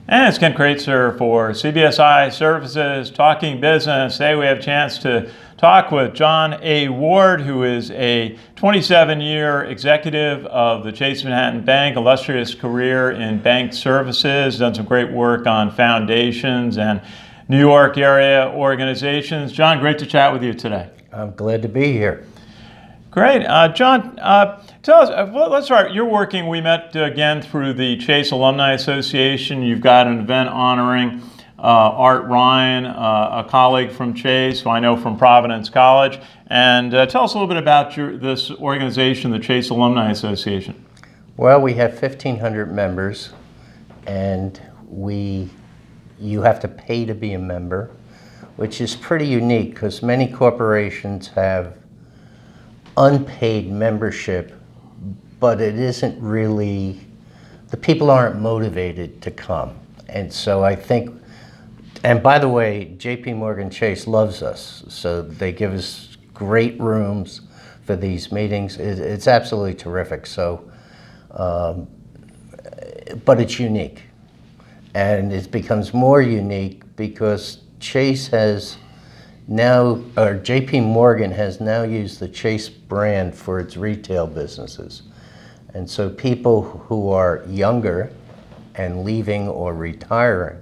And it's Ken Kraetzer for CBSI Services, Talking Business. Today we have a chance to talk with John A. Ward, who is a 27-year executive of the Chase Manhattan Bank, illustrious career in bank services, done some great work on foundations and New York area organizations. John, great to chat with you today. I'm glad to be here. Great. John, tell us, let's start. You're working, we met again through the Chase Alumni Association. You've got an event honoring Art Ryan, a colleague from Chase, who I know from Providence College. And tell us a little bit about this organization, the Chase Alumni Association. Well, we have 1,500 members, and you have to pay to be a member, which is pretty unique because many corporations have unpaid membership, but it isn't really, the people aren't motivated to come. And so I think, and by the way, JP Morgan Chase loves us, so they give us great rooms for these meetings. It's absolutely terrific. So, but it's unique. And it becomes more unique because Chase has now, or JP Morgan has now used the Chase brand for its retail businesses. And so people who are younger and leaving or retiring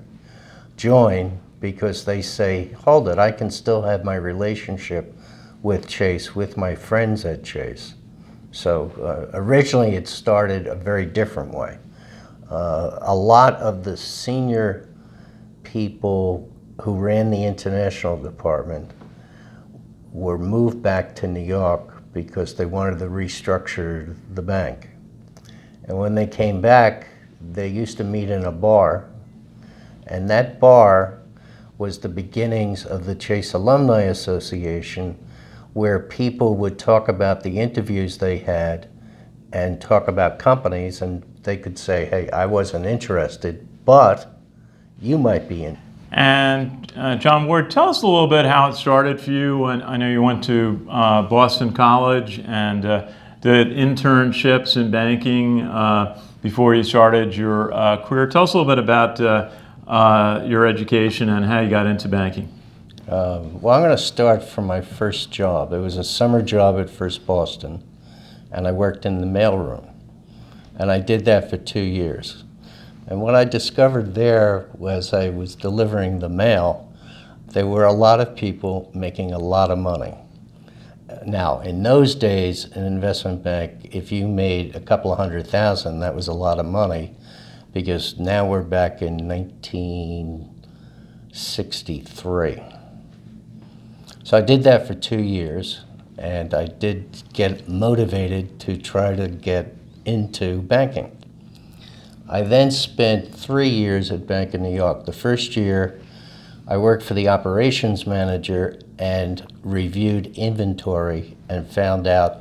join because they say, hold it, I can still have my relationship with Chase, with my friends at Chase. So originally it started a very different way. A lot of the senior people who ran the international department were moved back to New York because they wanted to restructure the bank. And when they came back, they used to meet in a bar, and that bar was the beginnings of the Chase Alumni Association, where people would talk about the interviews they had and talk about companies, and they could say, hey, I wasn't interested, but you might be in. And John Ward, tell us a little bit how it started for you. And I know you went to Boston College and did internships in banking before you started your career. Tell us a little bit about your education and how you got into banking. Well, I'm going to start from my first job. It was a summer job at First Boston, and I worked in the mailroom. And I did that for 2 years. And what I discovered there was I was delivering the mail. There were a lot of people making a lot of money. Now, in those days, an investment bank, if you made a couple of $100,000, that was a lot of money, because now we're back in 1963. So I did that for 2 years, and I did get motivated to try to get into banking. I then spent 3 years at Bank of New York. The first year, I worked for the operations manager and reviewed inventory and found out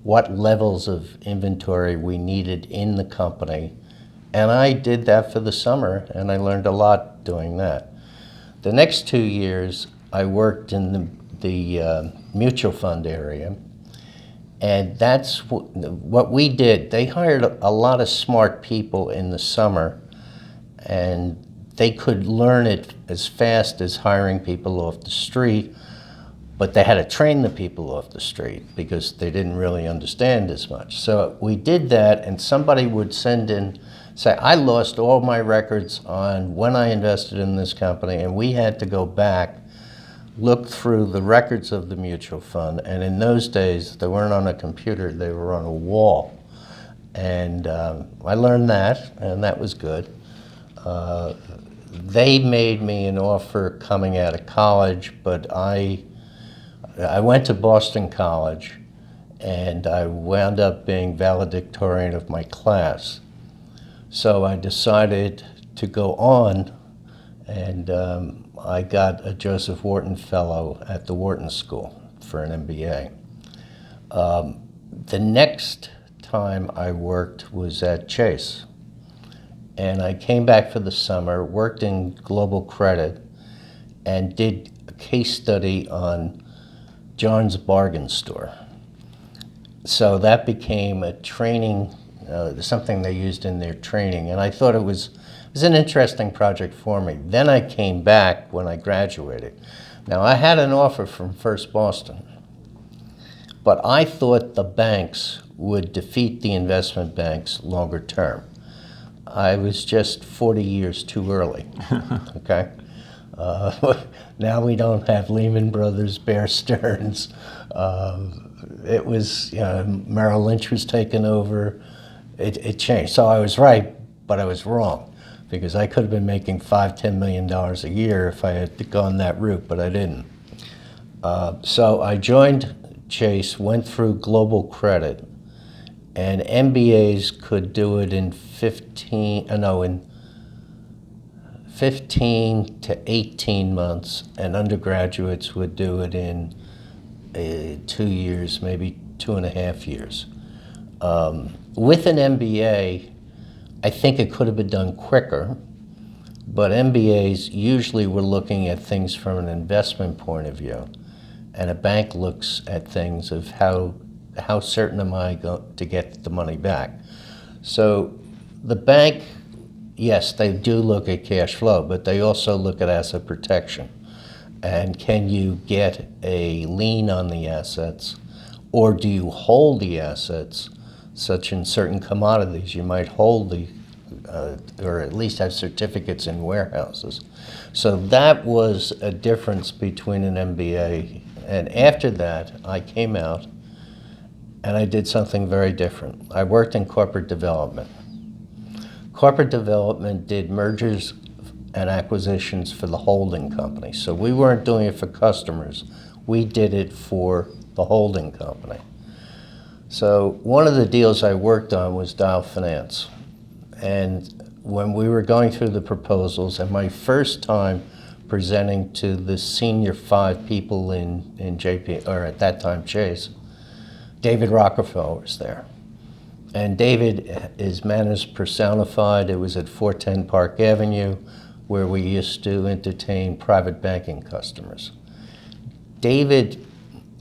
what levels of inventory we needed in the company. And I did that for the summer, and I learned a lot doing that. The next 2 years, I worked in the mutual fund area. And that's what we did. They hired a lot of smart people in the summer, and they could learn it as fast as hiring people off the street, but they had to train the people off the street because they didn't really understand as much. So we did that, and somebody would send in, say, I lost all my records on when I invested in this company, and we had to go back, look through the records of the mutual fund, and in those days, they weren't on a computer, they were on a wall. And I learned that, and that was good. They made me an offer coming out of college, but I went to Boston College, and I wound up being valedictorian of my class. So I decided to go on, and I got a Joseph Wharton Fellow at the Wharton School for an MBA. The next time I worked was at Chase. And I came back for the summer, worked in global credit, and did a case study on John's Bargain Store. So that became a training, something they used in their training. And I thought it was It was an interesting project for me. Then I came back when I graduated. Now, I had an offer from First Boston, but I thought the banks would defeat the investment banks longer term. I was just 40 years too early, okay? Now we don't have Lehman Brothers, Bear Stearns. It was, Merrill Lynch was taken over. It changed. So I was right, but I was wrong, because I could have been making $5–10 million a year if I had gone that route, but I didn't. So I joined Chase, went through global credit, and MBAs could do it in 15 to 18 months, and undergraduates would do it in 2 years, maybe 2.5 years. With an MBA, I think it could have been done quicker, but MBAs usually were looking at things from an investment point of view, and a bank looks at things of how certain am I to get the money back. So the bank, yes, they do look at cash flow, but they also look at asset protection. And can you get a lien on the assets, or do you hold the assets, such in certain commodities you might hold or at least have certificates in warehouses. So that was a difference between an MBA. And after that, I came out and I did something very different. I worked in corporate development. Corporate development did mergers and acquisitions for the holding company. So we weren't doing it for customers. We did it for the holding company. So one of the deals I worked on was Dow Finance. And when we were going through the proposals, and my first time presenting to the senior 5 people in JP, or at that time Chase, David Rockefeller was there. And David is man is personified. It was at 410 Park Avenue, where we used to entertain private banking customers. David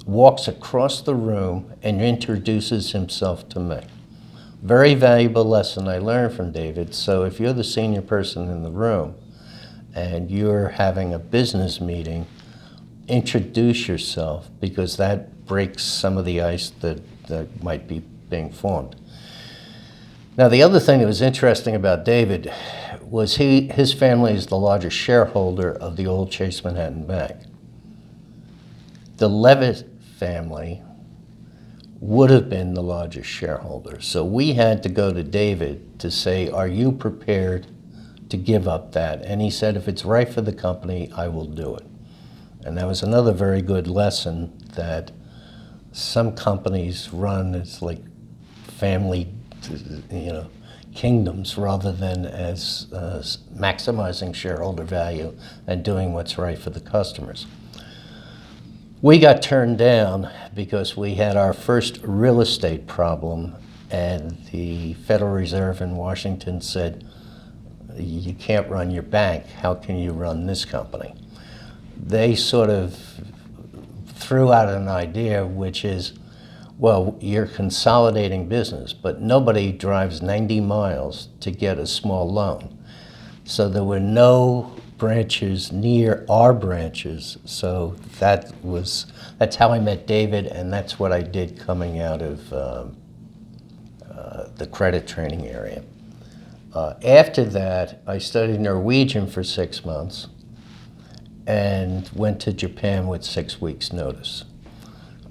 walks across the room and introduces himself to me. Very valuable lesson I learned from David. So if you're the senior person in the room and you're having a business meeting, introduce yourself, because that breaks some of the ice that might be being formed. Now, the other thing that was interesting about David was his family is the largest shareholder of the old Chase Manhattan Bank. The Levitt family would have been the largest shareholder. So we had to go to David to say, are you prepared to give up that? And he said, if it's right for the company, I will do it. And that was another very good lesson, that some companies run as like family, kingdoms, rather than as maximizing shareholder value and doing what's right for the customers. We got turned down because we had our first real estate problem, and the Federal Reserve in Washington said, you can't run your bank, how can you run this company? They sort of threw out an idea, which is, well, you're consolidating business, but nobody drives 90 miles to get a small loan. So there were no branches near our branches. So that's how I met David, and that's what I did coming out of the credit training area. After that, I studied Norwegian for 6 months and went to Japan with 6 weeks' notice.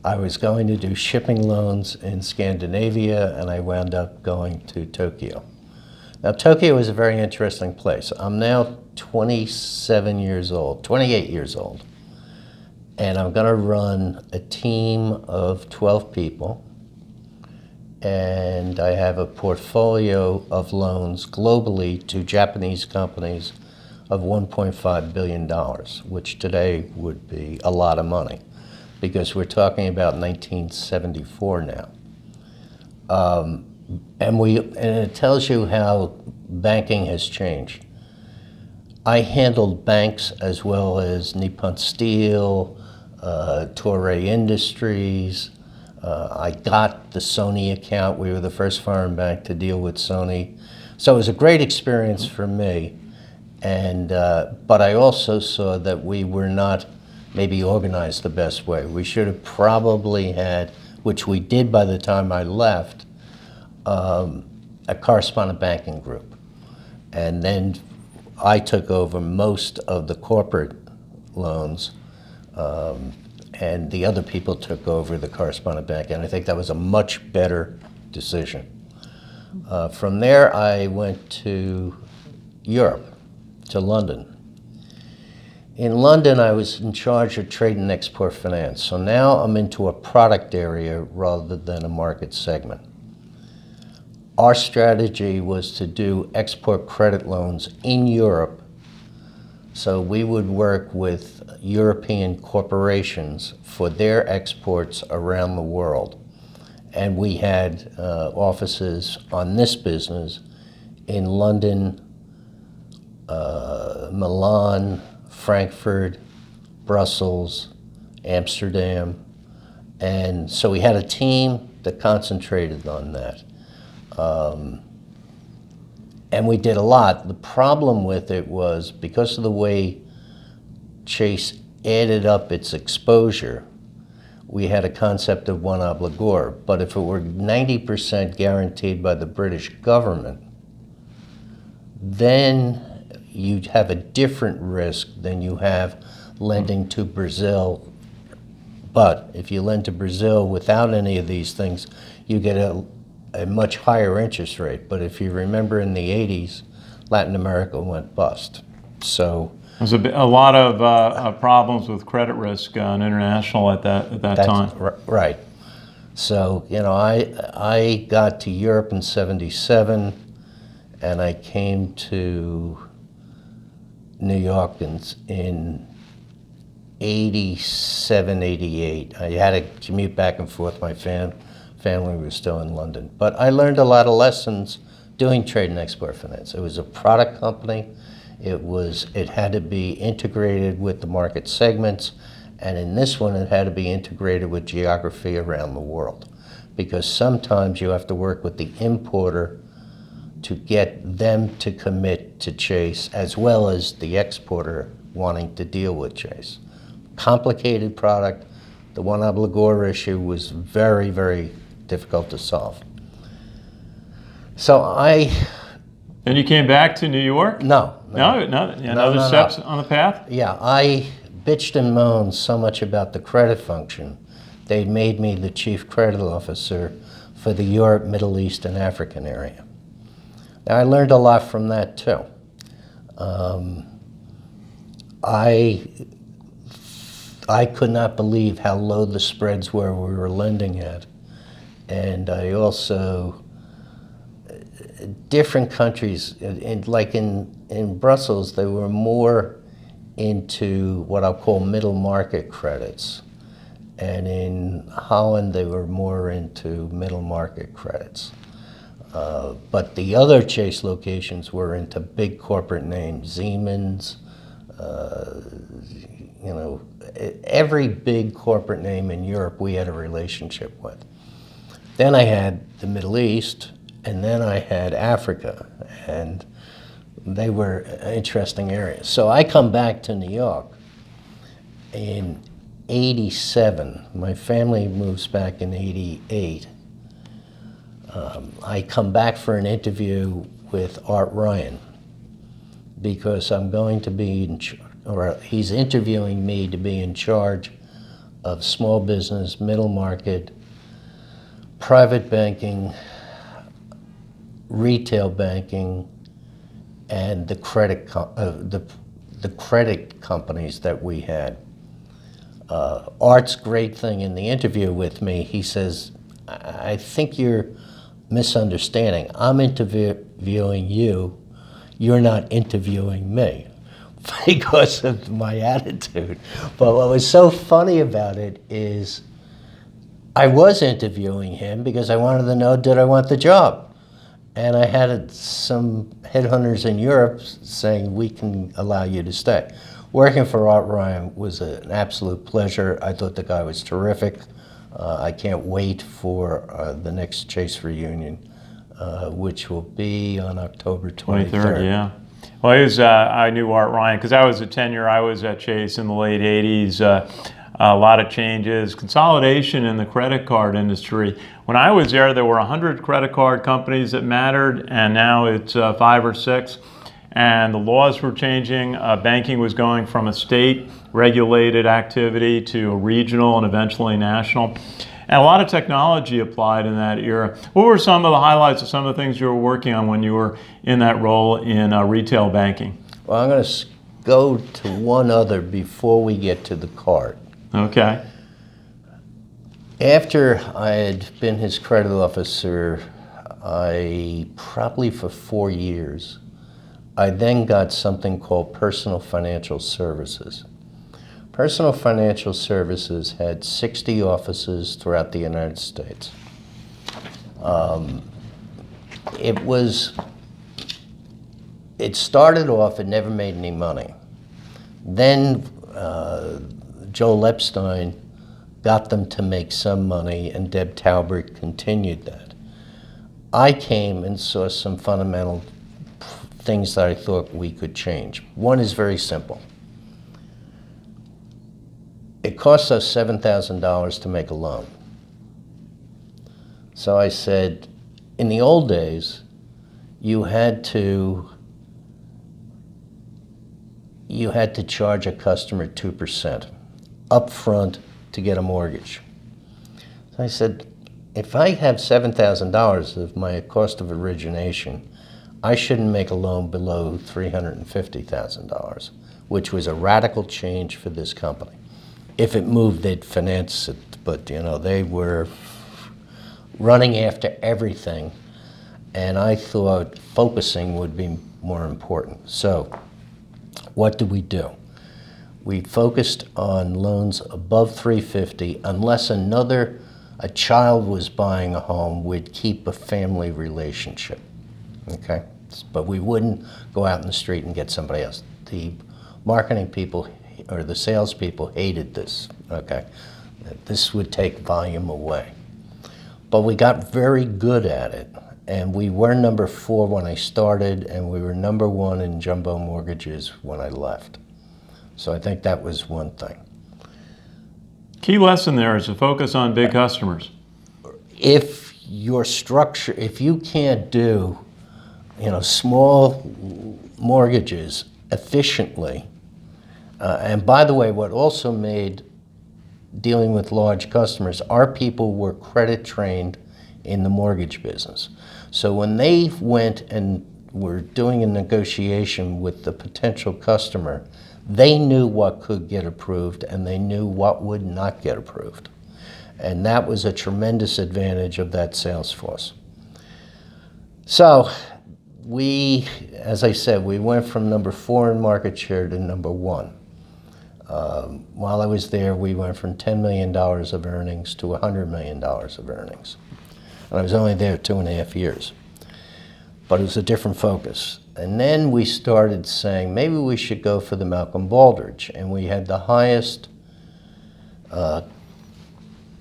I was going to do shipping loans in Scandinavia, and I wound up going to Tokyo. Now, Tokyo is a very interesting place. I'm now 28 years old, and I'm going to run a team of 12 people, and I have a portfolio of loans globally to Japanese companies of $1.5 billion, which today would be a lot of money, because we're talking about 1974 now. And it tells you how banking has changed. I handled banks as well as Nippon Steel, Toray Industries. I got the Sony account. We were the first foreign bank to deal with Sony. So it was a great experience for me, and but I also saw that we were not maybe organized the best way. We should have probably had, which we did by the time I left, a correspondent banking group. And then I took over most of the corporate loans, and the other people took over the correspondent bank, and I think that was a much better decision. From there, I went to Europe, to London. In London, I was in charge of trade and export finance. So now I'm into a product area rather than a market segment. Our strategy was to do export credit loans in Europe. So we would work with European corporations for their exports around the world. And we had offices on this business in London, Milan, Frankfurt, Brussels, Amsterdam. And so we had a team that concentrated on that. And we did a lot. The problem with it was because of the way Chase added up its exposure, we had a concept of one obligor. But if it were 90% guaranteed by the British government, then you'd have a different risk than you have lending to Brazil. But if you lend to Brazil without any of these things, you get a much higher interest rate. But if you remember in the 80s, Latin America went bust. So there's a lot of problems with credit risk on international at that time. Right. So, you know, I got to Europe in '77, and I came to New York in 87, 88. I had to commute back and forth. My family was still in London. But I learned a lot of lessons doing trade and export finance. It was a product company. It had to be integrated with the market segments, and in this one it had to be integrated with geography around the world, because sometimes you have to work with the importer to get them to commit to Chase, as well as the exporter wanting to deal with Chase. Complicated product. The one obligor issue was very, very difficult to solve. So And you came back to New York? No. Another steps on the path? Yeah, I bitched and moaned so much about the credit function. They made me the chief credit officer for the Europe, Middle East, and African area. Now, I learned a lot from that, too. I could not believe how low the spreads were we were lending at. And I also, different countries, like in Brussels, they were more into what I'll call middle market credits. And in Holland, they were more into middle market credits. But the other Chase locations were into big corporate names, Siemens, you know, every big corporate name in Europe we had a relationship with. Then I had the Middle East, and then I had Africa, and they were interesting areas. So I come back to New York in '87. My family moves back in '88. I come back for an interview with Art Ryan because I'm going to be he's interviewing me to be in charge of small business, middle market, private banking, retail banking, and the credit companies that we had. Art's great thing in the interview with me, he says, I think you're misunderstanding. I'm interviewing you. You're not interviewing me because of my attitude. But what was so funny about it is I was interviewing him because I wanted to know, did I want the job? And I had some headhunters in Europe saying, we can allow you to stay. Working for Art Ryan was an absolute pleasure. I thought the guy was terrific. I can't wait for the next Chase reunion which will be on October 23rd. 23rd, yeah. Well, I knew Art Ryan because I was a tenure. I was at Chase in the late 80s. A lot of changes, consolidation in the credit card industry. When I was there were 100 credit card companies that mattered, and now it's 5 or 6. And the laws were changing. Banking was going from a state-regulated activity to a regional and eventually national. And a lot of technology applied in that era. What were some of the highlights of some of the things you were working on when you were in that role in retail banking? Well, I'm going to go to one other before we get to the card. Okay. After I had been his credit officer, probably for 4 years, I then got something called Personal Financial Services. Personal Financial Services had 60 offices throughout the United States. It started off, it never made any money. Then Joel Epstein got them to make some money, and Deb Talbert continued that. I came and saw some fundamental things that I thought we could change. One is very simple. It costs us $7,000 to make a loan. So I said, in the old days, you had to charge a customer 2% up front to get a mortgage. So I said, if I have $7,000 of my cost of origination, I shouldn't make a loan below $350,000, which was a radical change for this company. If it moved, they'd finance it, but they were running after everything, and I thought focusing would be more important. So what did we do? We focused on loans above $350 unless a child was buying a home, we'd keep a family relationship, okay? But we wouldn't go out in the street and get somebody else. The marketing people or the salespeople hated this, okay? This would take volume away. But we got very good at it, and we were number 4 when I started, and we were number 1 in jumbo mortgages when I left. So I think that was one thing. Key lesson there is to focus on big customers. If you can't do, small mortgages efficiently, and by the way, what also made dealing with large customers, our people were credit trained in the mortgage business. So when they went and were doing a negotiation with the potential customer, they knew what could get approved and they knew what would not get approved. And that was a tremendous advantage of that sales force. So as I said, we went from number 4 in market share to number 1. While I was there, we went from $10 million of earnings to $100 million of earnings. And I was only there 2.5 years. But it was a different focus. And then we started saying, maybe we should go for the Malcolm Baldrige. And we had the highest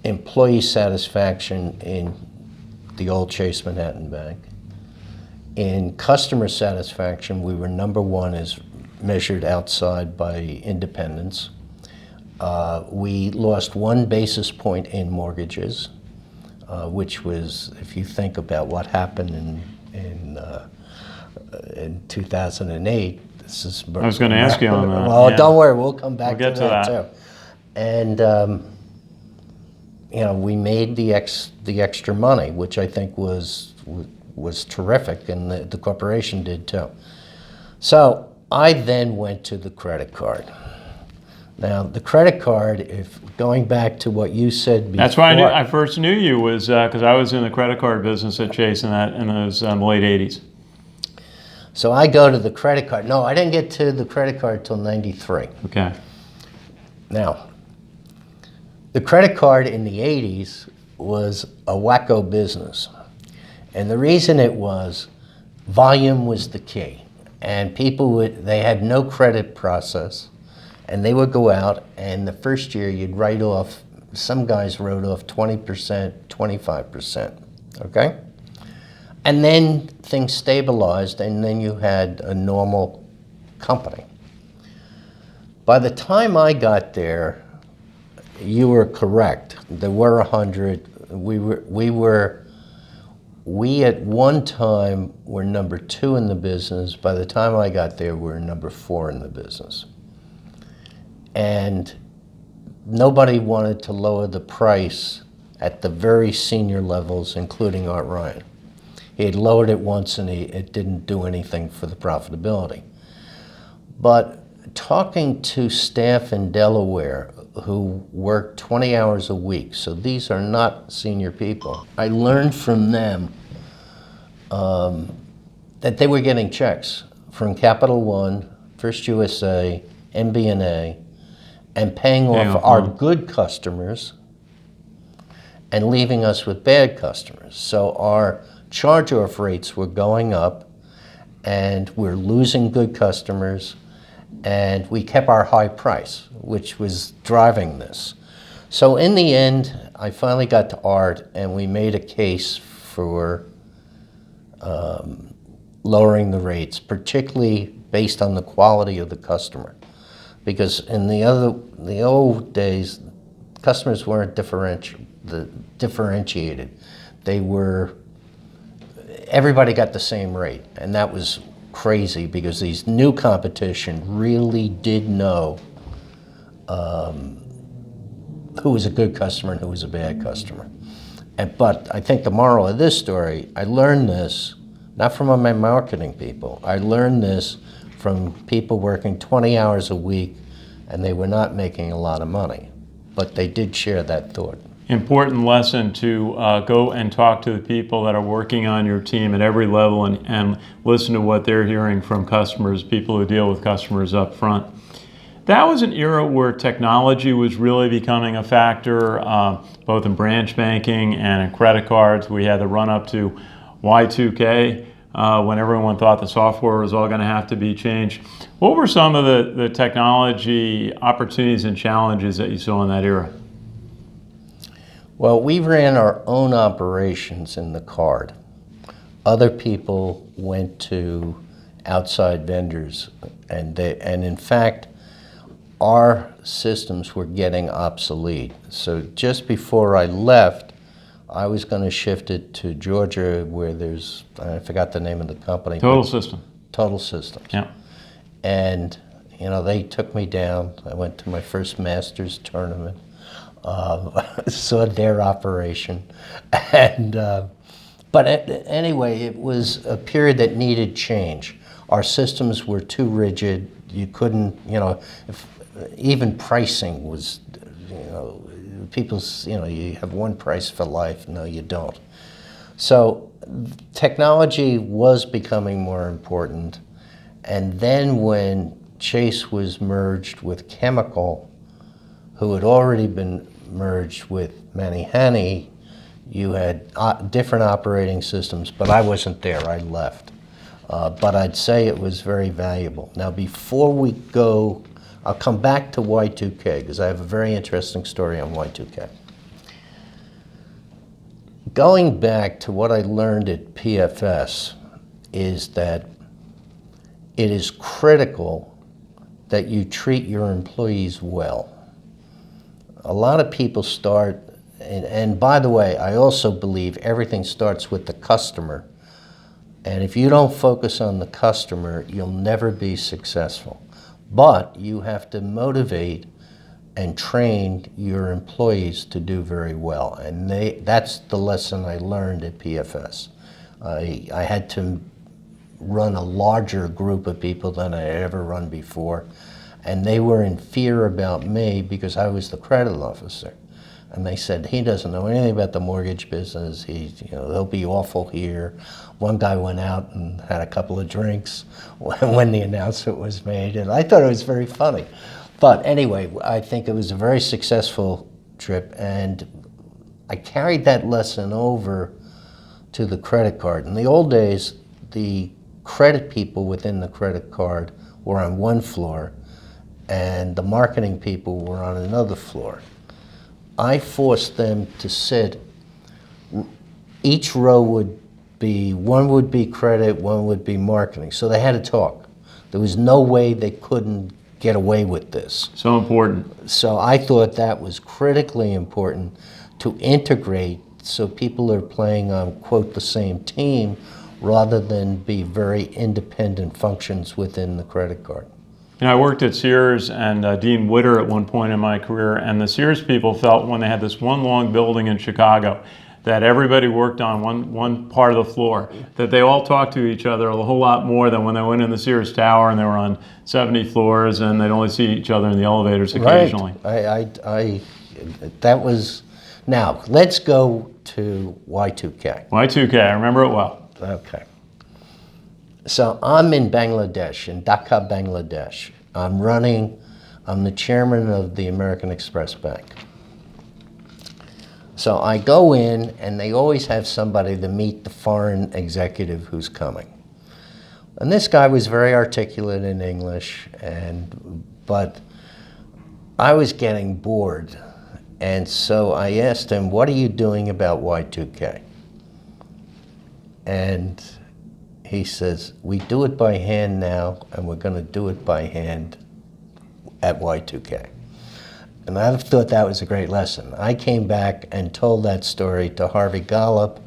employee satisfaction in the old Chase Manhattan Bank. In customer satisfaction, we were number 1 as measured outside by independents. We lost 1 basis point in mortgages, which was, if you think about what happened in 2008, this is... I was going to ask you on that. Well, yeah. Don't worry, we'll come back to that too. And we made the extra money, which I think was terrific, and the corporation did too. So I then went to the credit card. Now, the credit card, if going back to what you said before... That's why I first knew you, was because I was in the credit card business at Chase in those late 80s. So I go to the credit card. No, I didn't get to the credit card till 93. Okay. Now, the credit card in the 80s was a wacko business. And the reason it was, volume was the key. And they had no credit process. And they would go out, and the first year you'd write off, some guys wrote off 20%, 25%, okay? And then things stabilized, and then you had a normal company. By the time I got there, you were correct. There were 100. We at one time were number 2 in the business. By the time I got there, we were number 4 in the business. And nobody wanted to lower the price at the very senior levels, including Art Ryan. He had lowered it once, and it didn't do anything for the profitability. But talking to staff in Delaware who work 20 hours a week, so these are not senior people, I learned from them that they were getting checks from Capital One, First USA, MBNA, and paying off our good customers and leaving us with bad customers. So our charge-off rates were going up, and we're losing good customers, and we kept our high price, which was driving this. So in the end, I finally got to Art, and we made a case for lowering the rates, particularly based on the quality of the customer. Because in the old days, customers weren't differentiated. Everybody got the same rate, and that was crazy because these new competition really did know who was a good customer and who was a bad customer. But I think the moral of this story, I learned this not from my marketing people. I learned this from people working 20 hours a week, and they were not making a lot of money, but they did share that thought. Important lesson to go and talk to the people that are working on your team at every level and listen to what they're hearing from customers, people who deal with customers up front. That was an era where technology was really becoming a factor, both in branch banking and in credit cards. We had the run up to Y2K when everyone thought the software was all going to have to be changed. What were some of the technology opportunities and challenges that you saw in that era? Well, we ran our own operations in the card. Other people went to outside vendors, and in fact, our systems were getting obsolete. So just before I left, I was going to shift it to Georgia, where there's, I forgot the name of the company. Total Systems. Total Systems. Yeah. And, they took me down. I went to my first Masters tournament. Saw their operation, but anyway, it was a period that needed change. Our systems were too rigid. You couldn't, even pricing was, you have one price for life. No, you don't. So technology was becoming more important, and then when Chase was merged with Chemical, who had already been merged with Manny, you had different operating systems, but I wasn't there, I left. But I'd say it was very valuable. Now before we go, I'll come back to Y2K because I have a very interesting story on Y2K. Going back to what I learned at PFS is that it is critical that you treat your employees well. A lot of people start, and by the way, I also believe everything starts with the customer. And if you don't focus on the customer, you'll never be successful. But you have to motivate and train your employees to do very well. And that's the lesson I learned at PFS. I had to run a larger group of people than I had ever run before. And they were in fear about me because I was the credit officer. And they said, he doesn't know anything about the mortgage business. He'll be awful here. One guy went out and had a couple of drinks when the announcement was made. And I thought it was very funny. But anyway, I think it was a very successful trip. And I carried that lesson over to the credit card. In the old days, the credit people within the credit card were on one floor, and the marketing people were on another floor. I forced them to sit, each row would one would be credit, one would be marketing. So they had to talk. There was no way they couldn't get away with this. So important. So I thought that was critically important to integrate so people are playing on, quote, the same team rather than be very independent functions within the credit card. You know, I worked at Sears and Dean Witter at one point in my career, and the Sears people felt when they had this one long building in Chicago that everybody worked on one part of the floor, that they all talked to each other a whole lot more than when they went in the Sears Tower and they were on 70 floors and they'd only see each other in the elevators occasionally. Right. That was, now let's go to Y2K. Y2K, I remember it well. Okay. So I'm in Bangladesh, in Dhaka, Bangladesh. I'm the chairman of the American Express Bank. So I go in, and they always have somebody to meet the foreign executive who's coming. And this guy was very articulate in English, but I was getting bored. And so I asked him, what are you doing about Y2K? And he says, we do it by hand now, and we're going to do it by hand at Y2K. And I thought that was a great lesson. I came back and told that story to Harvey Gollop,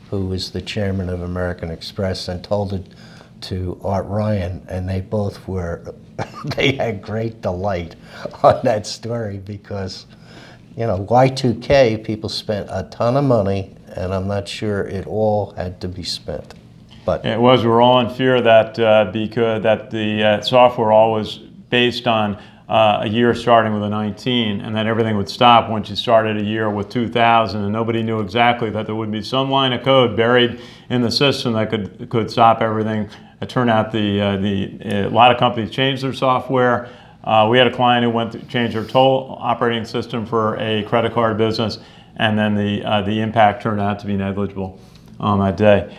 who was the chairman of American Express, and told it to Art Ryan, and they both were, they had great delight on that story because, you know, Y2K, people spent a ton of money, and I'm not sure it all had to be spent. But it was, we were all in fear that because the software all was based on a year starting with a 19, and then everything would stop once you started a year with 2000, and nobody knew exactly that there would be some line of code buried in the system that could stop everything. It turned out a lot of companies changed their software. We had a client who went to change their total operating system for a credit card business, and then the impact turned out to be negligible on that day.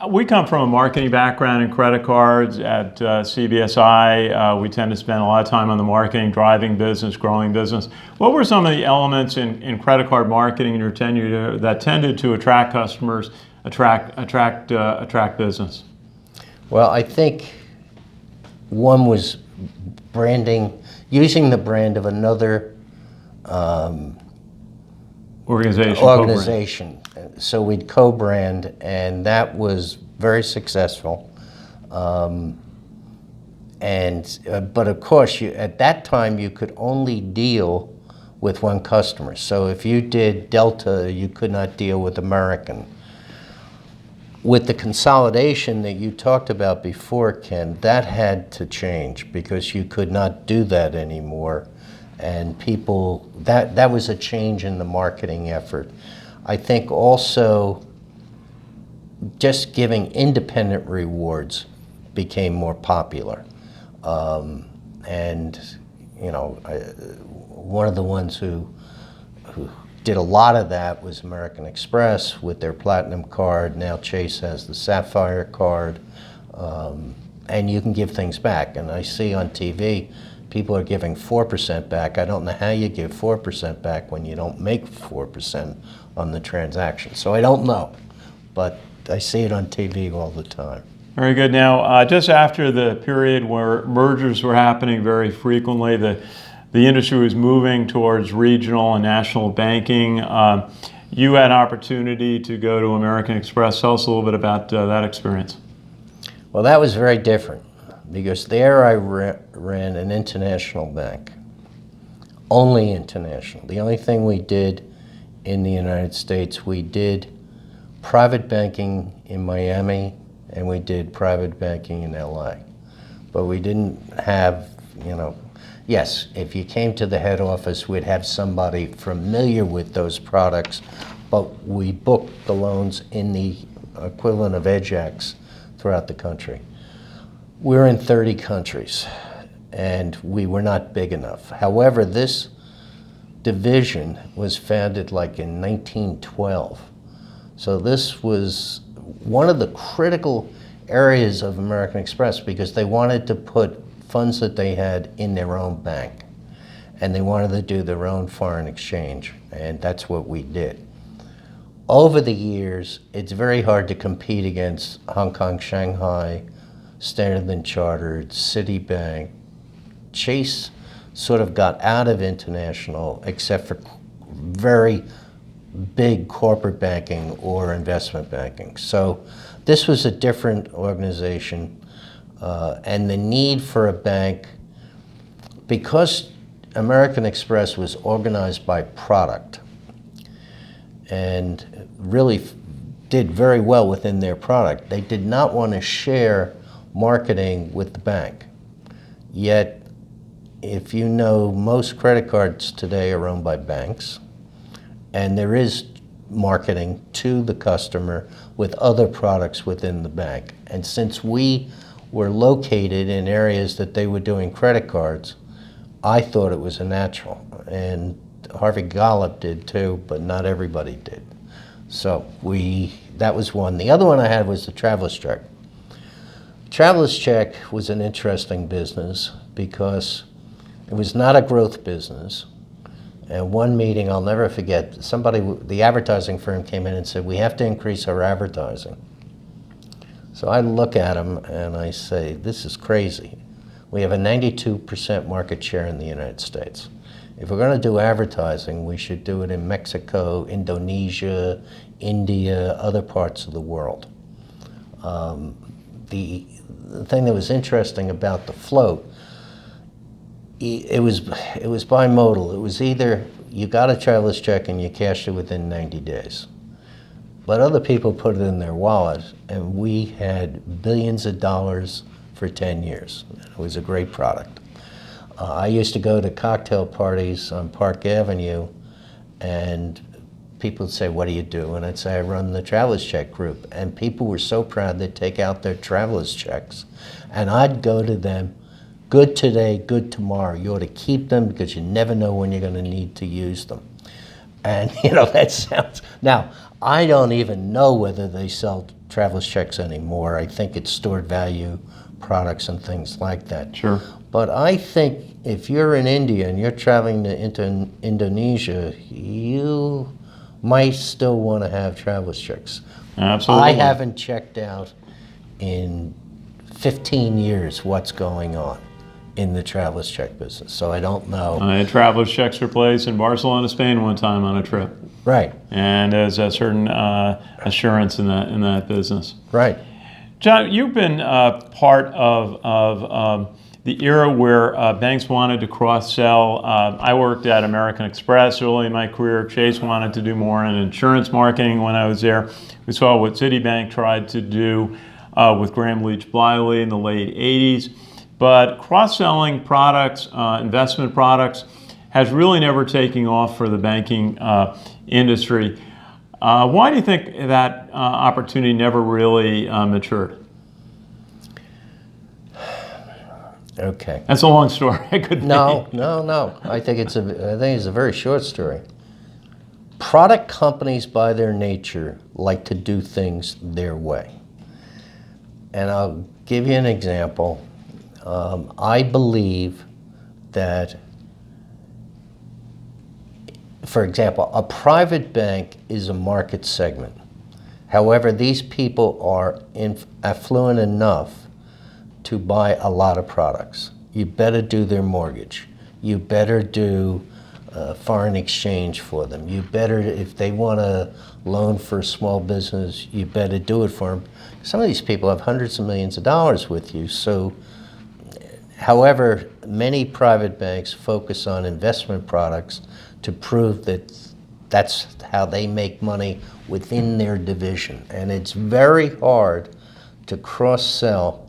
We come from a marketing background in credit cards at CBSI. We tend to spend a lot of time on the marketing, driving business, growing business. What were some of the elements in credit card marketing in your tenure that tended to attract customers, attract business? Well, I think one was branding, using the brand of another organization. So we'd co-brand, and that was very successful. But of course, at that time, you could only deal with one customer. So if you did Delta, you could not deal with American. With the consolidation that you talked about before, Ken, that had to change because you could not do that anymore. And people, that was a change in the marketing effort. I think also just giving independent rewards became more popular. And, you know, one of the ones who did a lot of that was American Express with their Platinum card. Now Chase has the Sapphire card. And you can give things back. And I see on TV, people are giving 4% back. I don't know how you give 4% back when you don't make 4% on the transaction. So I don't know, but I see it on TV all the time. Very good. Now, just after the period where mergers were happening very frequently, the industry was moving towards regional and national banking. You had an opportunity to go to American Express. Tell us a little bit about that experience. Well, that was very different because there I ran an international bank, only international. The only thing we did in the United States, we did private banking in Miami and we did private banking in LA. But we didn't have, you know, yes, if you came to the head office, we'd have somebody familiar with those products, but we booked the loans in the equivalent of EDGEX throughout the country. We're in 30 countries, and we were not big enough. However, this division was founded like in 1912. So this was one of the critical areas of American Express because they wanted to put funds that they had in their own bank, and they wanted to do their own foreign exchange, and that's what we did. over the years, it's very hard to compete against Hong Kong, Shanghai, Standard & Chartered, Citibank. Chase sort of got out of international, except for very big corporate banking or investment banking. So this was a different organization, and the need for a bank, because American Express was organized by product and really did very well within their product. They did not want to share marketing with the bank. Yet, if you know, most credit cards today are owned by banks, and there is marketing to the customer with other products within the bank. And since we were located in areas that they were doing credit cards, I thought it was a natural. And Harvey Gollop did too, but not everybody did. So that was one. The other one I had was the traveler's check. Traveler's check was an interesting business because it was not a growth business. And one meeting I'll never forget, the advertising firm came in and said, we have to increase our advertising. So I look at them and I say, this is crazy. We have a 92% market share in the United States. If we're going to do advertising, we should do it in Mexico, Indonesia, India, other parts of the world. The thing that was interesting about the float, it was bimodal. It was either you got a traveler's check and you cashed it within 90 days. But other people put it in their wallet, and we had billions of dollars for 10 years. It was a great product. I used to go to cocktail parties on Park Avenue, and people would say, what do you do? And I'd say, I run the traveler's check group. And people were so proud they'd take out their traveler's checks. And I'd go to them, good today, good tomorrow. You ought to keep them because you never know when you're going to need to use them. And, that sounds... Now, I don't even know whether they sell traveler's checks anymore. I think it's stored value products and things like that. Sure. But I think if you're in India and you're traveling to Indonesia, you might still want to have traveler's checks. Absolutely. I haven't checked out in 15 years what's going on in the traveler's check business, so I don't know. I had traveler's checks for place in Barcelona, Spain one time on a trip. Right. And there's a certain assurance in that business. Right. John, you've been part of the era where banks wanted to cross-sell. I worked at American Express early in my career. Chase wanted to do more in insurance marketing when I was there. We saw what Citibank tried to do with Graham Leach Bliley in the late 80s. But cross-selling products, investment products, has really never taken off for the banking industry. Why do you think that opportunity never really matured? Okay. That's a long story. It could No. be. I think it's a very short story. Product companies, by their nature, like to do things their way. And I'll give you an example. I believe that, for example, a private bank is a market segment. However, these people are affluent enough to buy a lot of products. You better do their mortgage. You better do foreign exchange for them. You better, if they want a loan for a small business, you better do it for them. Some of these people have hundreds of millions of dollars with you. So, however, many private banks focus on investment products to prove that that's how they make money within their division. And it's very hard to cross-sell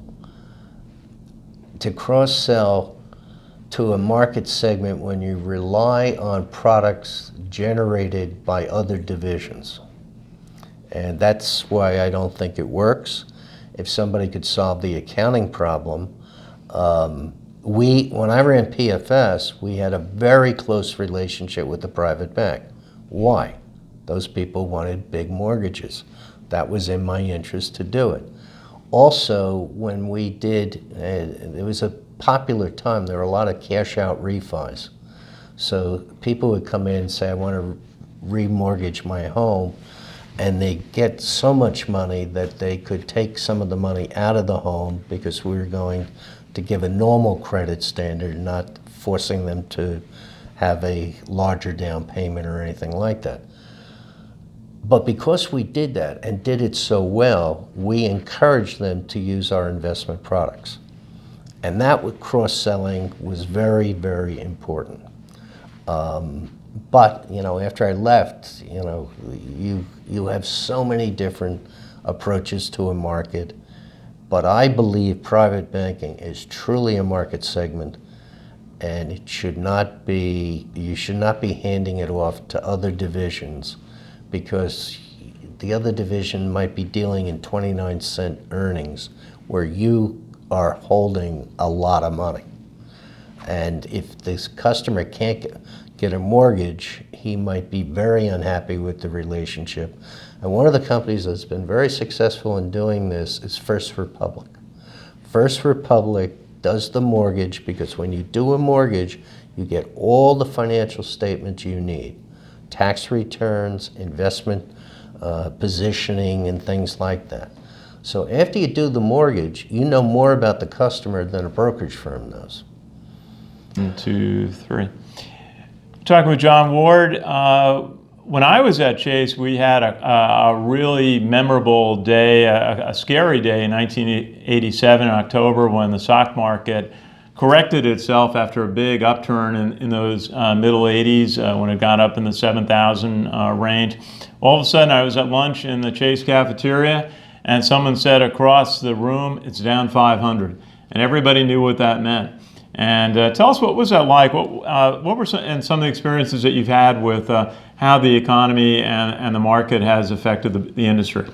to a market segment when you rely on products generated by other divisions. And that's why I don't think it works. If somebody could solve the accounting problem, when I ran PFS, we had a very close relationship with the private bank. Why? Those people wanted big mortgages. That was in my interest to do it. Also, when we did, it was a popular time, there were a lot of cash out refis. So people would come in and say, I want to remortgage my home. and they get so much money that they could take some of the money out of the home because we were going to give a normal credit standard, not forcing them to have a larger down payment or anything like that. But because we did that and did it so well, we encouraged them to use our investment products. And that with cross-selling was very, very important. But, after I left, you have so many different approaches to a market. But I believe private banking is truly a market segment, and you should not be handing it off to other divisions, because the other division might be dealing in 29-cent earnings where you are holding a lot of money. And if this customer can't get a mortgage, he might be very unhappy with the relationship. And one of the companies that's been very successful in doing this is First Republic. First Republic does the mortgage because when you do a mortgage, you get all the financial statements you need. Tax returns, investment positioning, and things like that. So after you do the mortgage, you know more about the customer than a brokerage firm knows. 1, 2, 3. Talking with John Ward. When I was at Chase, we had a really memorable day, a scary day in 1987 in October when the stock market corrected itself after a big upturn in those middle 80s when it got up in the 7,000 range. All of a sudden, I was at lunch in the Chase cafeteria, and someone said across the room, "It's down 500," and everybody knew what that meant. And tell us, what was that like? What were some of the experiences that you've had with how the economy and the market has affected the industry?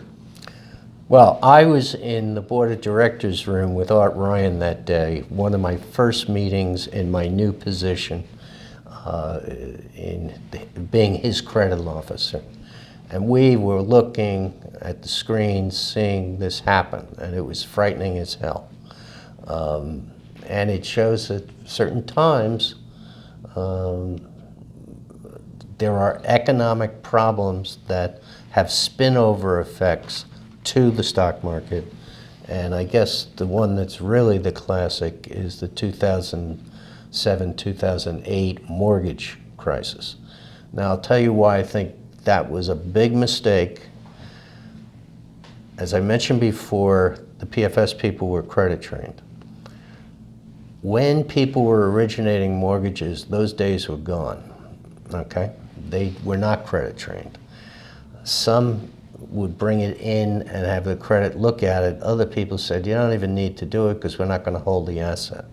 Well, I was in the board of directors room with Art Ryan that day, one of my first meetings in my new position in being his credit officer. And we were looking at the screens, seeing this happen, and it was frightening as hell. And it shows that certain times there are economic problems that have spin-over effects to the stock market. And I guess the one that's really the classic is the 2007-2008 mortgage crisis. Now, I'll tell you why I think that was a big mistake. As I mentioned before, the PFS people were credit trained. When people were originating mortgages, those days were gone, okay? They were not credit trained. Some would bring it in and have the credit look at it. Other people said, you don't even need to do it because we're not going to hold the asset.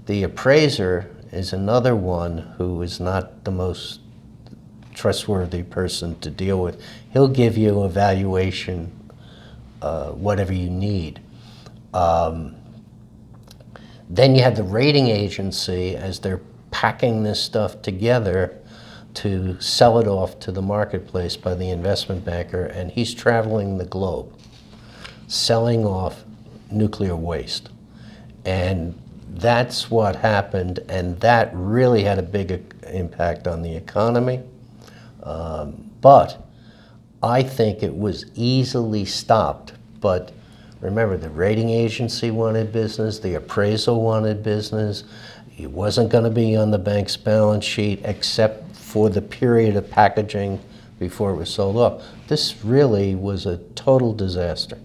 The appraiser is another one who is not the most trustworthy person to deal with. He'll give you a valuation, whatever you need. Then you have the rating agency as they're packing this stuff together to sell it off to the marketplace by the investment banker, and he's traveling the globe selling off nuclear waste. And that's what happened, and that really had a big impact on the economy. But I think it was easily stopped. But remember, the rating agency wanted business, the appraisal wanted business. It wasn't going to be on the bank's balance sheet except for the period of packaging before it was sold off. This really was a total disaster.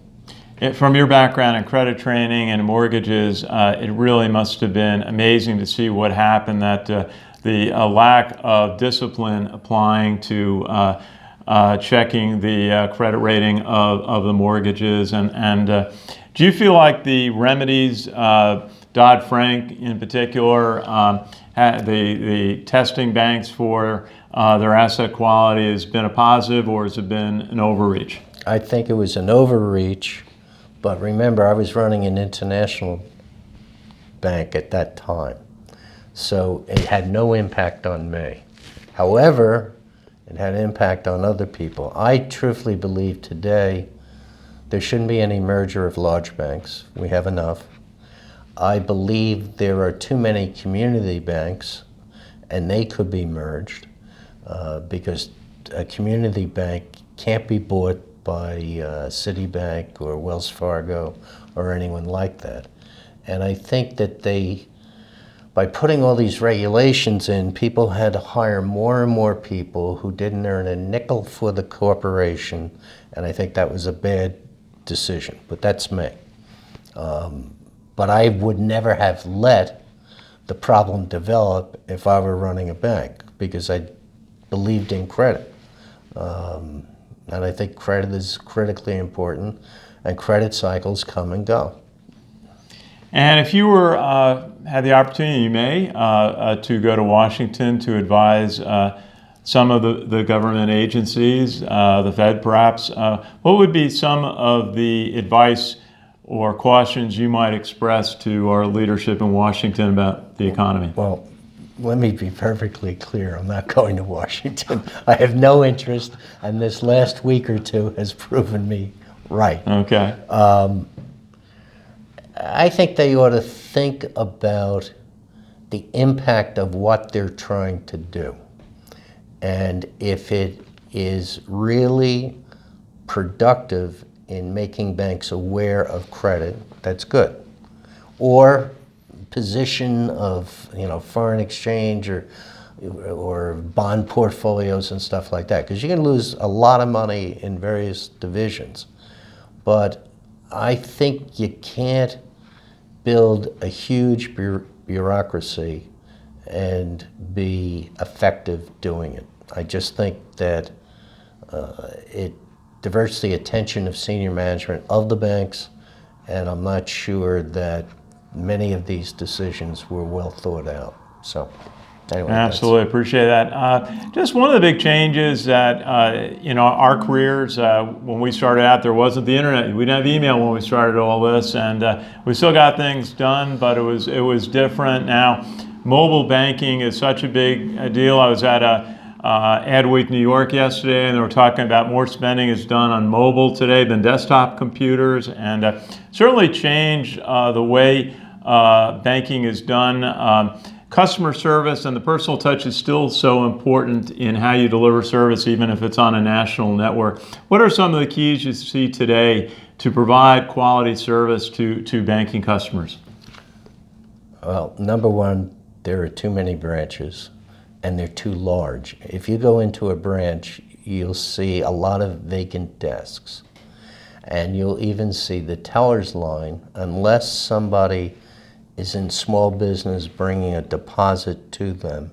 From your background in credit training and mortgages, it really must have been amazing to see what happened, that the lack of discipline applying to checking the credit rating of the mortgages. And do you feel like the remedies, Dodd-Frank in particular, the testing banks for their asset quality has been a positive, or has it been an overreach? I think it was an overreach, but remember, I was running an international bank at that time, so it had no impact on me. However, it had an impact on other people. I truthfully believe today there shouldn't be any merger of large banks. We have enough. I believe there are too many community banks, and they could be merged because a community bank can't be bought by Citibank or Wells Fargo or anyone like that. And I think that by putting all these regulations in, people had to hire more and more people who didn't earn a nickel for the corporation, and I think that was a bad decision, but that's me. But I would never have let the problem develop if I were running a bank, because I believed in credit. And I think credit is critically important, and credit cycles come and go. And if you were had the opportunity, you may, to go to Washington to advise some of the government agencies, the Fed perhaps, what would be some of the advice or cautions you might express to our leadership in Washington about the economy? Well, let me be perfectly clear. I'm not going to Washington. I have no interest, and this last week or two has proven me right. Okay. I think they ought to think about the impact of what they're trying to do. And if it is really productive in making banks aware of credit, that's good. Or position of foreign exchange or bond portfolios and stuff like that, because you can lose a lot of money in various divisions. But I think you can't build a huge bureaucracy and be effective doing it. I just think that it diverts the attention of senior management of the banks, and I'm not sure that many of these decisions were well thought out. So, anyway, absolutely appreciate that. Just one of the big changes that our careers, when we started out, there wasn't the internet. We didn't have email when we started all this, and we still got things done, but it was different. Now, mobile banking is such a big deal. I was at Adweek, New York yesterday, and they were talking about more spending is done on mobile today than desktop computers, and certainly changed the way banking is done. Customer service and the personal touch is still so important in how you deliver service, even if it's on a national network. What are some of the keys you see today to provide quality service to banking customers? Well, number one, there are too many branches, and they're too large. If you go into a branch, you'll see a lot of vacant desks. And you'll even see the teller's line, unless somebody is in small business bringing a deposit to them.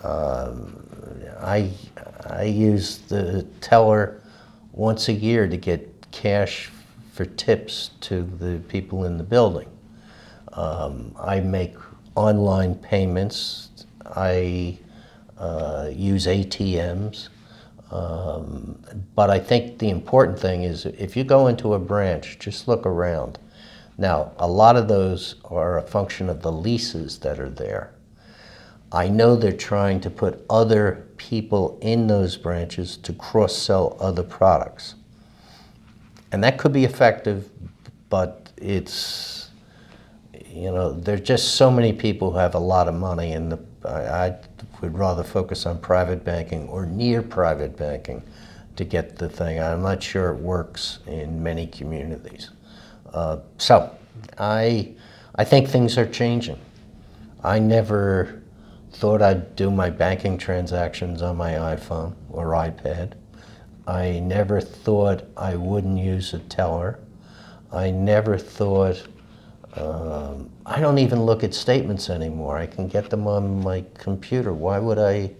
I use the teller once a year to get cash for tips to the people in the building. I make online payments. I use ATMs. But I think the important thing is if you go into a branch, just look around. Now, a lot of those are a function of the leases that are there. I know they're trying to put other people in those branches to cross-sell other products. And that could be effective, but it's, there's just so many people who have a lot of money, and I would rather focus on private banking or near private banking to get the thing. I'm not sure it works in many communities. So I think things are changing. I never thought I'd do my banking transactions on my iPhone or iPad. I never thought I wouldn't use a teller. I never thought, I don't even look at statements anymore. I can get them on my computer. Why would I,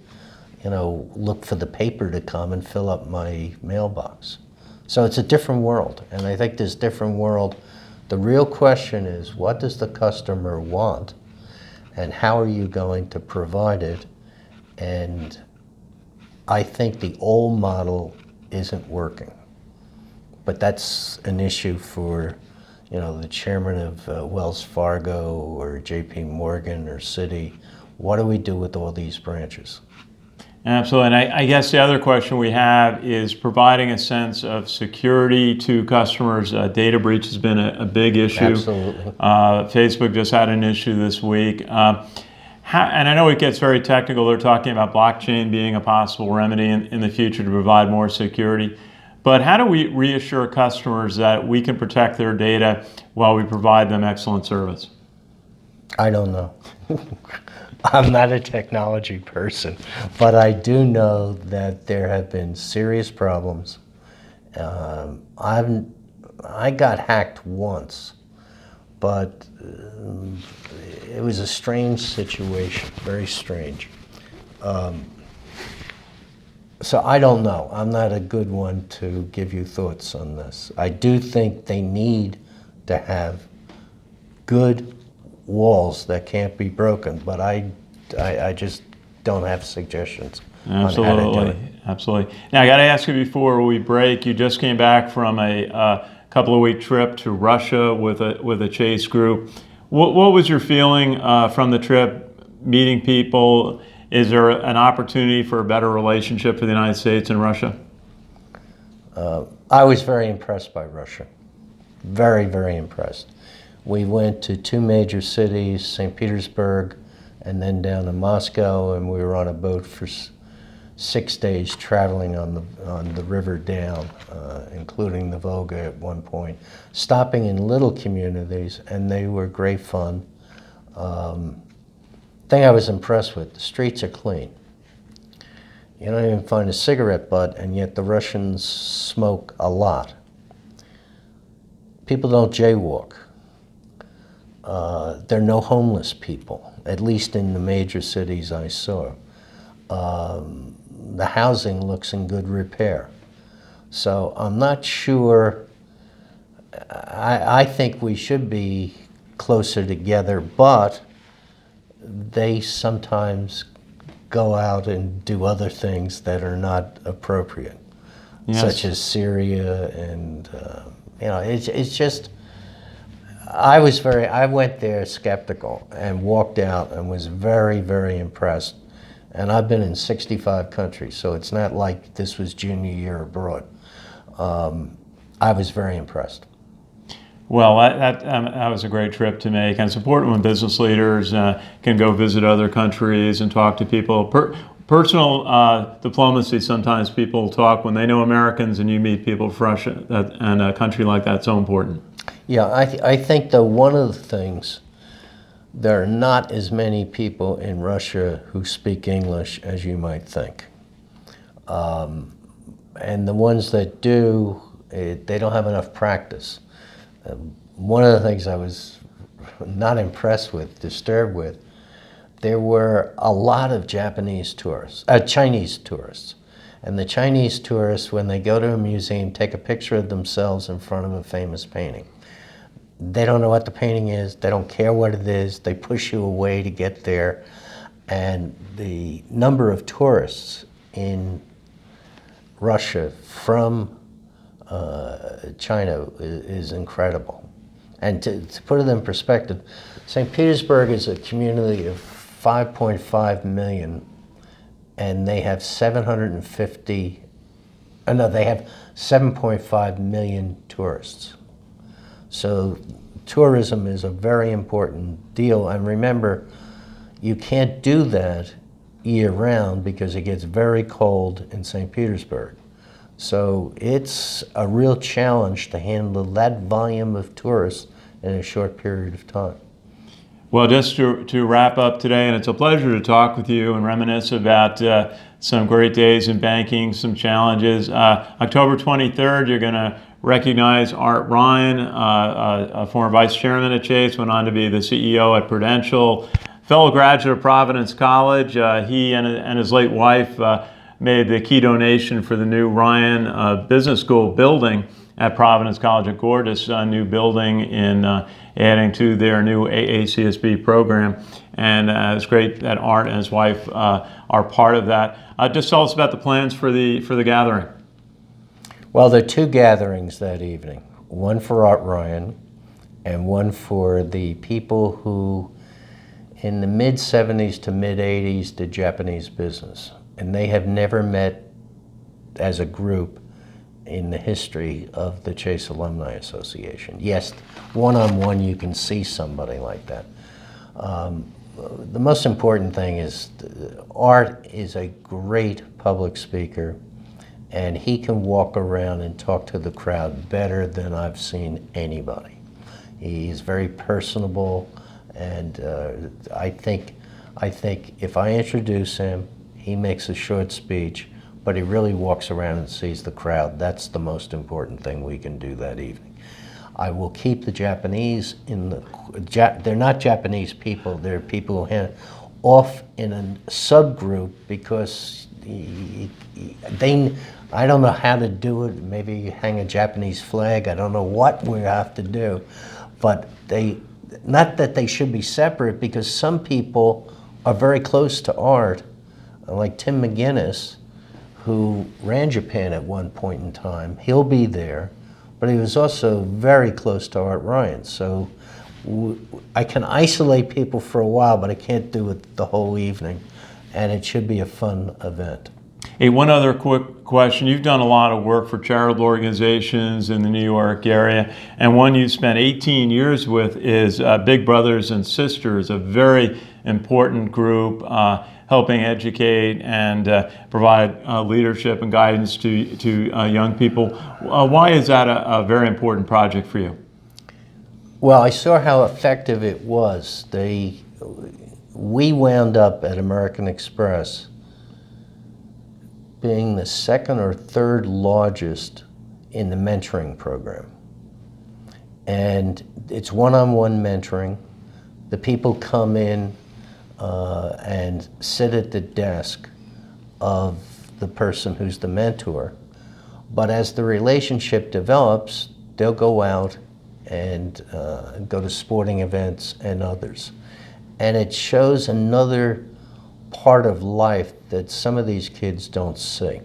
look for the paper to come and fill up my mailbox? So it's a different world, and I think this different world, the real question is, what does the customer want, and how are you going to provide it? And I think the old model isn't working. But that's an issue for, the chairman of Wells Fargo or JP Morgan or Citi. What do we do with all these branches? Absolutely, and I guess the other question we have is providing a sense of security to customers. Data breach has been a big issue. Absolutely. Facebook just had an issue this week. And I know it gets very technical. They're talking about blockchain being a possible remedy in the future to provide more security. But how do we reassure customers that we can protect their data while we provide them excellent service? I don't know. I'm not a technology person, but I do know that there have been serious problems. I got hacked once, but it was a strange situation, very strange. So I don't know. I'm not a good one to give you thoughts on this. I do think they need to have good walls that can't be broken, but I just don't have suggestions on how to do it. Absolutely. Now, I got to ask you before we break, you just came back from a couple of week trip to Russia with a Chase group. What was your feeling from the trip, meeting people? Is there an opportunity for a better relationship for the United States and Russia? I was very impressed by Russia. Very, very impressed. We went to two major cities, St. Petersburg and then down to Moscow, and we were on a boat for 6 days traveling on the river down, including the Volga at one point, stopping in little communities, and they were great fun. Thing I was impressed with, the streets are clean. You don't even find a cigarette butt, and yet the Russians smoke a lot. People don't jaywalk. There are no homeless people, at least in the major cities I saw. The housing looks in good repair. So I'm not sure. I think we should be closer together, but they sometimes go out and do other things that are not appropriate, yes, such as Syria, and it's just. I went there skeptical and walked out and was very, very impressed. And I've been in 65 countries, so it's not like this was junior year abroad. I was very impressed. Well, that was a great trip to make, and it's important when business leaders can go visit other countries and talk to people. Personal diplomacy, sometimes people talk when they know Americans and you meet people from Russia, and a country like that's so important. Yeah, I think, though, one of the things, there are not as many people in Russia who speak English as you might think. And the ones that do, they don't have enough practice. One of the things I was not impressed with, disturbed with, there were a lot of Chinese tourists. And the Chinese tourists, when they go to a museum, take a picture of themselves in front of a famous painting. They don't know what the painting is. They don't care what it is. They push you away to get there. And the number of tourists in Russia from China is incredible. And to put it in perspective, St. Petersburg is a community of 5.5 million, and they have 7.5 million tourists. So tourism is a very important deal. And remember, you can't do that year-round because it gets very cold in St. Petersburg. So it's a real challenge to handle that volume of tourists in a short period of time. Well, just to wrap up today, and it's a pleasure to talk with you and reminisce about some great days in banking, some challenges. October 23rd, you're going to recognize Art Ryan, a former vice chairman at Chase, went on to be the CEO at Prudential, fellow graduate of Providence College. He and his late wife made the key donation for the new Ryan Business School building at Providence College, a gorgeous new building in adding to their new AACSB program. And it's great that Art and his wife are part of that. Just tell us about the plans for the gathering. Well, there are two gatherings that evening, one for Art Ryan and one for the people who, in the mid-'70s to mid-'80s, did Japanese business. And they have never met as a group in the history of the Chase Alumni Association. Yes, one-on-one you can see somebody like that. the most important thing is Art is a great public speaker, and he can walk around and talk to the crowd better than I've seen anybody. He's very personable, and I think if I introduce him, he makes a short speech, but he really walks around and sees the crowd. That's the most important thing we can do that evening. I will keep the Japanese in the, they're not Japanese people, they're people who off in a subgroup because I don't know how to do it. Maybe hang a Japanese flag. I don't know what we have to do, but not that they should be separate, because some people are very close to Art, like Tim McGinnis, who ran Japan at one point in time. He'll be there, but he was also very close to Art Ryan. So I can isolate people for a while, but I can't do it the whole evening, and it should be a fun event. Hey, one other quick question. You've done a lot of work for charitable organizations in the New York area, and one you spent 18 years with is Big Brothers and Sisters, a very important group helping educate and provide leadership and guidance to young people. Why is that a very important project for you? Well, I saw how effective it was. We wound up at American Express being the second or third largest in the mentoring program. And it's one-on-one mentoring. The people come in and sit at the desk of the person who's the mentor. But as the relationship develops, they'll go out and go to sporting events and others. And it shows another part of life that some of these kids don't see.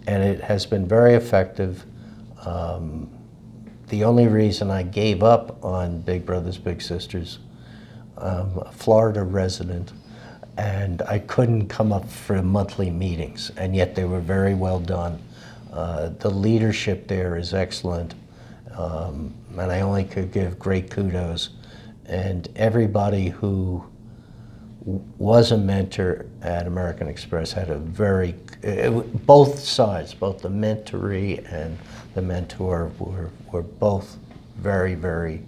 And it has been very effective. The only reason I gave up on Big Brothers Big Sisters, I'm a Florida resident, and I couldn't come up for monthly meetings, and yet they were very well done. The leadership there is excellent, and I only could give great kudos. And everybody who was a mentor at American Express had a both sides, both the mentoree and the mentor were both very, very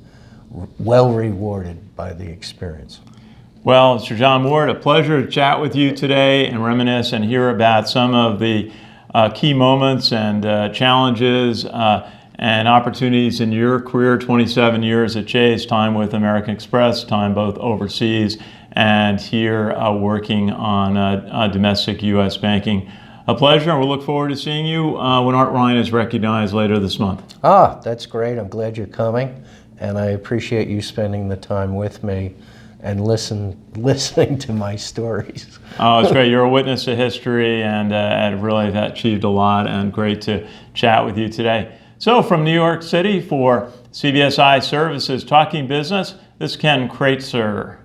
well rewarded by the experience. Well, Mr. John Ward, a pleasure to chat with you today and reminisce and hear about some of the key moments and challenges and opportunities in your career, 27 years at Chase, time with American Express, time both overseas and here working on domestic U.S. banking. A pleasure, and we'll look forward to seeing you when Art Ryan is recognized later this month. Ah, that's great. I'm glad you're coming, and I appreciate you spending the time with me and listening to my stories. Oh, it's great. You're a witness to history, and really have achieved a lot, and great to chat with you today. So from New York City for CBSI Services Talking Business, this is Ken Kraetzer.